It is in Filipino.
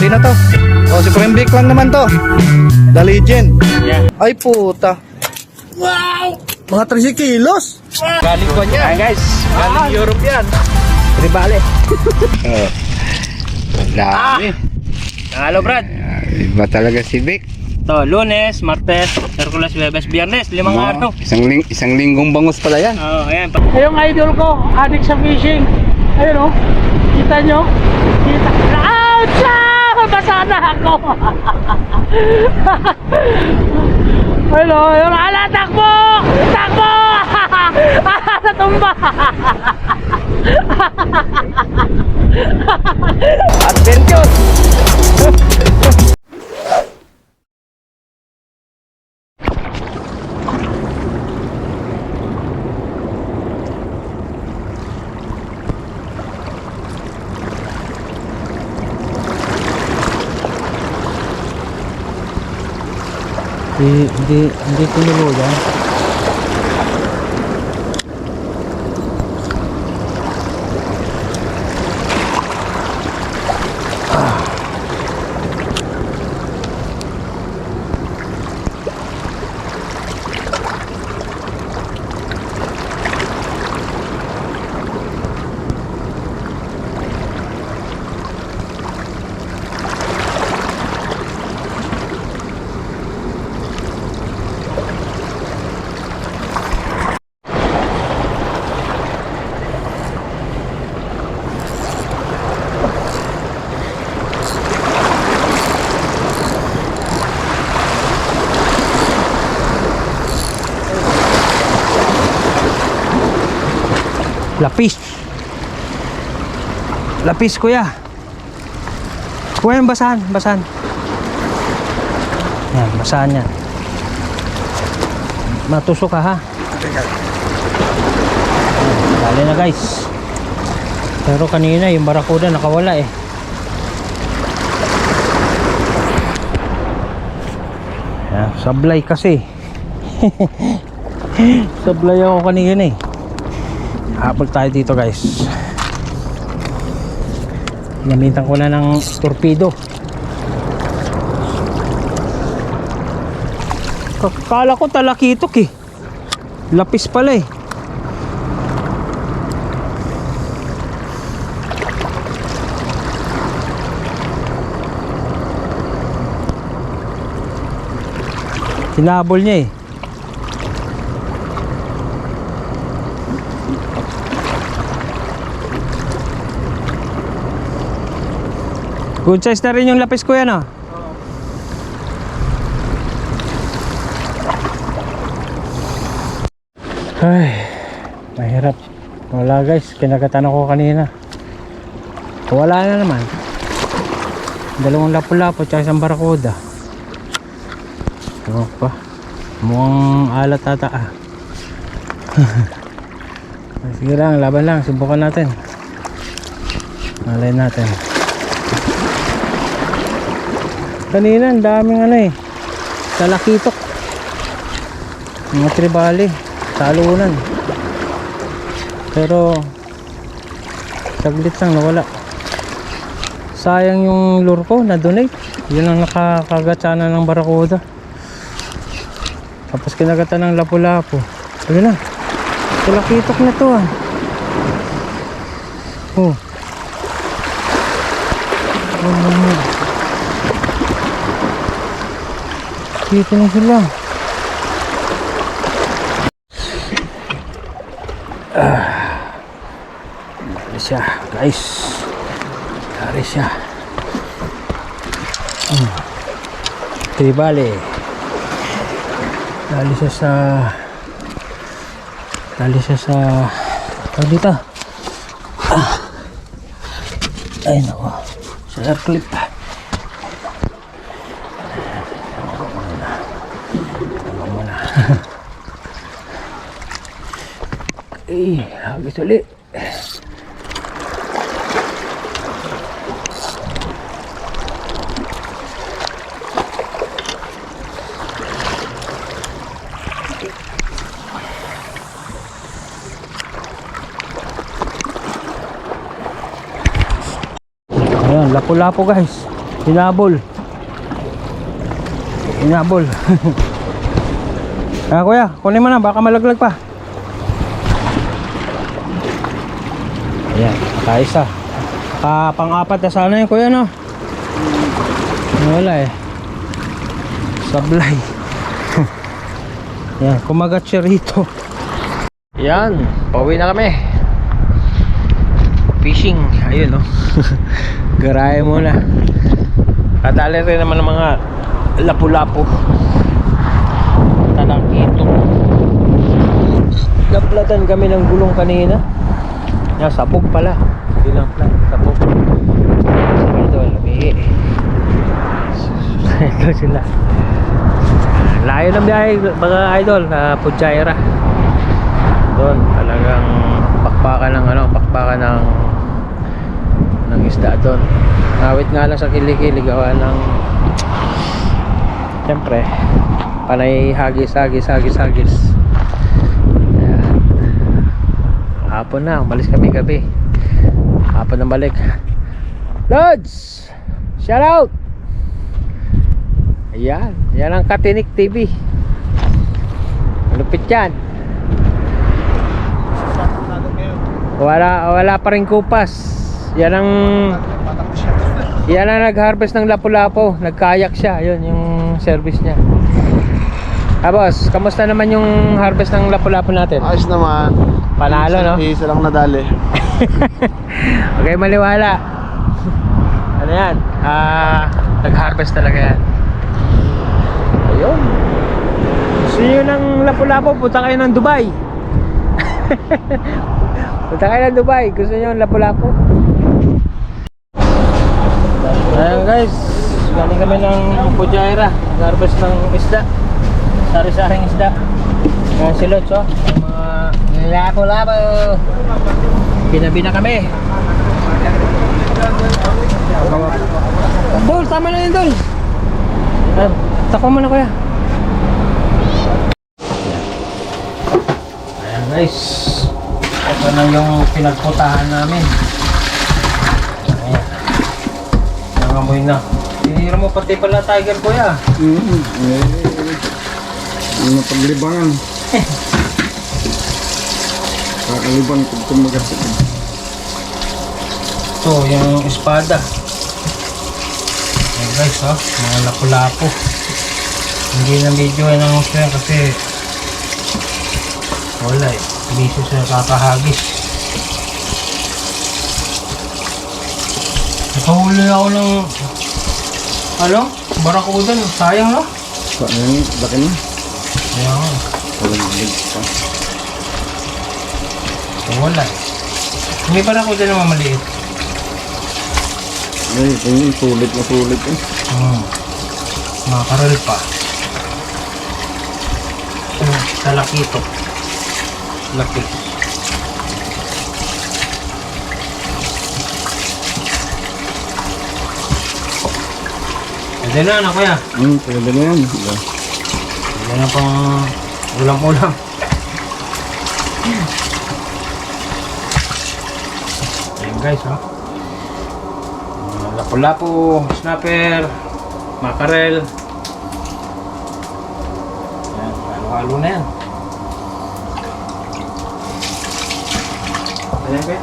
Sino to? Oh, si Prembik lang naman to. The Legend. Yeah. Ay puta. Wow! Mga 30 kilos. Galing ko niya. Ayan guys, galing Europe yan. Tribale. Oh. Dami. Halo Brad. Iba talaga si Vic. To, Lunes, Martes, Miyerkules, Huwebes, Biyernes, 5 araw. Isang linggong bangus pala yan. Oh, ayan. Yung idol ko, addict sa fishing. Ayun o, kita nyo? Kita. Ouch! Basa na ako. Ayun o, yung ala, takbo! Takbo! Natumba! Adventure! Hindi tinuluyan. Lapis. Lapis kuya. Kuya yung basahan. Yan, basahan yan. Matusok ka ha. Dali na guys. Pero kanina yung barakuda nakawala eh. Yan, sablay kasi. Sablay ako kanina eh. Habol tayo dito guys. Gamitan ko na ng torpedo. Kala ko talakitok eh. Lapis pala eh. Tinabol niya eh. Good size na rin yung lapis ko yan ah. Ay, mahirap. Wala guys, kinagatan ako kanina. Wala na naman. Dalawang lapu-lapu tsaka isang barakuda. Ewan pa. Mukhang alat ata ah. Sige lang, laban lang. Subukan natin. Malay natin. Kanina ang daming ano eh, talakitok, mga tribali, talunan. Pero saglit lang nawala. Sayang yung lure ko na donate. Yun ang nakakagatsana ng barakuda. Tapos kinagatan ng lapu-lapu. Ayun na, talakitok na to ah. Oh. Dito na sila. Dari siya guys. Dari siya. Tribale. Dali siya sa dito. Ay nako. Sa air clip. Habis ulit. Ayan, lapu-lapu guys. Hinabol. Hinabol. Ah, kuya, kunin mo na, baka malaglag pa. Ayan, nakaisa. Pang-apat na sana yun, kuya, no? Wala eh. Sablay. Yan, kumagat siya rito. Yan, pauwi na kami. Fishing, ayun, no? Garahe muna. Kadali rin naman ng mga lapu-lapu. Talakito. Naplatan kami ng gulong kanina. Yan, sabog pala. Hindi lang pala, sabog. Ito, lumihi. Ito sila. Layo ng biyahe, mga idol, na Pujaira. Doon, talagang pakpakan ng isda doon. Awit nga lang sa kilikili, gawa ng siyempre panay hagis. Ayan. Hapon na, umalis kami gabi. Hapon na balik. Lods! Shout out! Ayan, yan ang Katinik TV. Malupit yan. Wala pa rin kupas. Yan ang nag-harvest ng lapu-lapu. Nagkayak siya, yun yung service niya. Boss, kamusta naman yung harvest ng lapu-lapu natin? Ayos naman. Panalo, no? Isa lang nadali. Okay, maliwala. Ano yan? Nag-harvest talaga yan. Ayun. Gusto nyo ng lapu-lapu, punta kayo ng Dubai. Punta kayo ng Dubai. Gusto nyo ng lapu-lapu? Ayan guys, galing kami ng Pujaira. Nag-harvest ng isda. Sari-saring isda. Ayan si Lods, oh. Yung mga lapu-lapu. Pinabi na kami. Dol, tama na yun, Dol. Takbo mo na, kuya. Ayan guys, ito na yung pinagputahan namin. Ayan, nangamoy na. Tinira mo pati pala tiger, kuya. Ano paglibangan? Kakalibang kung tumagas ito. Ito, yung espada. Ayan guys, oh, mga lapu-lapu. Hindi na video ng siya kasi wala eh, busy siya kakahagis. Nakahuli ako ng barakudan, sayang, no? Ayun, laki na. Ayan, Walang lig pa. wala eh. May barakudan naman maliit. Ay, ito sulit na sulit eh. Makakarel pa. Talakito. Laki. Pwede na, ano kuya? Pwede na yan. Pwede na pang ulam-ulam. Ayan guys, oh. Lapu-lapu, snapper, makarel. Ayan, halo-halo na yan. Ayan, kuya.